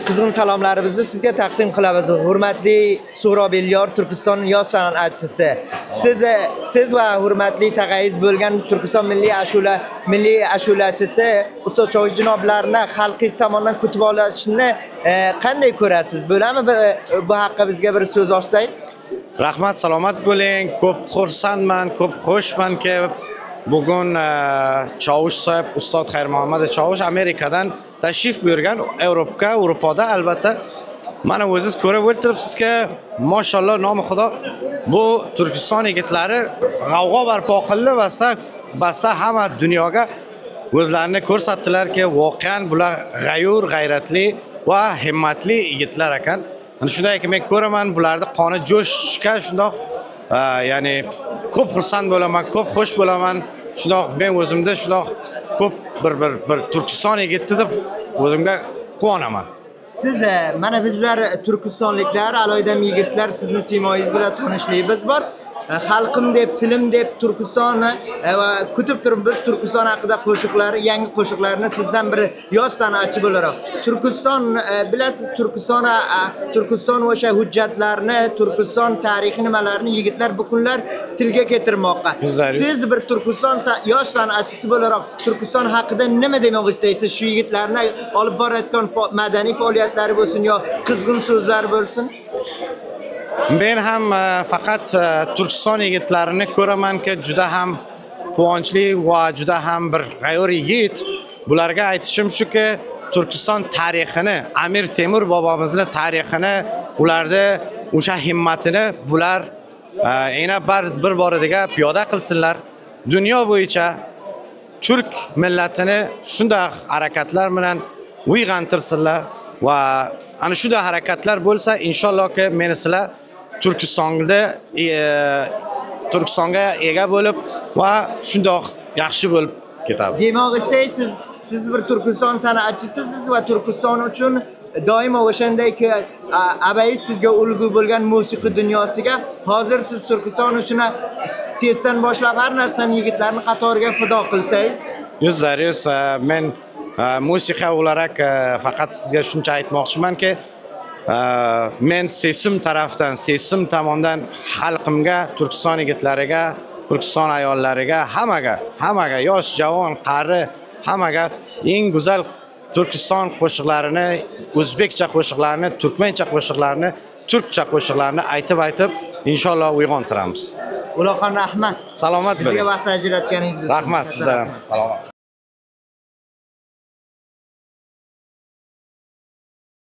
qizg'in salomlarimizni sizga taqdim qilamiz. Hurmatli Suhrob Elyor, Turkiston yosh san'atchisi. Siz va hurmatli tag'ayiz bo'lgan Turkiston milliy ashulachisi Ustoz Chovush janoblarini xalqingiz tomonidan kutib olishni qanday ko'rasiz? Bo'ladimi bu haqda bizga bir so'z ochsangiz? Rahmat, salomat bo'ling. Ko'p xursandman, ko'p xushmanki bugun Chovush sohib Ustoz Xayrmuhammad Chovush Amerikadan tashrif buyurgan Yevropada albatta mana o'zingiz ko'rib o'tiribsizki, mashalloh nomi Xudo bu Turkiston yigitlari g'avg'o barpo qildi basta hamma dunyoga o'zlarini ko'rsatdilarki, voqean bular g'ayur, g'ayratli va himmatli yigitlar ekan. Mana shunday men ko'raman, bularni qoni jo'shga shundoq, ya'ni ko'p xursand bo'laman, ko'p xush bo'laman. Shundoq men o'zimda shundoq ko'p bir Turkiston yigiti deb o'zimga quvonaman. Siz mana bizlar Turkistonliklar, aloydam yigitlar sizni siymongiz bilan tanishligimiz bor. Xalqim deb, tilim deb Turkistonni va kutib turib biz Turkiston haqida qo'shiqlar, yangi qo'shiqlarni sizdan bir yosh san'atchi bo'laroq. Turkiston bilasiz, Turkiston o'sha hujjatlarni, Turkiston tarixi nimalarni yigitlar bu kunlar tilga keltirmoqqa. Siz bir Turkiston yosh san'atchisi bo'laroq Turkiston haqida nima demoqchi istaysiz? Shu yigitlarni olib borayotgan madaniy faoliyatlari bo'lsin yo qizg'in so'zlar bo'lsin? Men ham faqat Turkiston yigitlarini ko'ramanki, juda ham quvonchli va juda ham bir g'ayur yigit. Bularga aytishim shuki, Turkiston tarixini, Amir Temur bobomizning tarixini, ularda o'sha himmatini bular yana bir boriga piyoda qilsinlar. Dunyo bo'yicha turk millatini shunday harakatlar bilan uyg'ontirsinlar va ana shunday harakatlar bo'lsa, inshaallohki men sizlar Turkistonga ega bo'lib va shundoq yaxshi bo'lib ketadi. Demoqchi siz bir Turkiston san'atchisiz va Turkiston uchun doimo o'shandayki abayis sizga ulgu bo'lgan musiqa dunyosiga hozir siz Turkiston uchun sesdan boshlab har narsani yigitlarning qatoriga fido qilsangiz. Yuz men musiqa olarak faqat sizga shuncha aytmoqchimanki, men sesim tomondan xalqimga, Turkiston yigitlariga, Turkiston ayollariga, hammaga, yosh, javoon, qari, hammaga eng go'zal Turkiston qo'shiqlarini, o'zbekcha qo'shiqlarini, turkmencha qo'shiqlarini, turkcha qo'shiqlarini aytib inshaalloh uyg'ontiramiz. Uloqon rahmat. Salomat bo'ling. Bizga vaqt ajratganingiz uchun. Rahmat sizlarga. Salomat.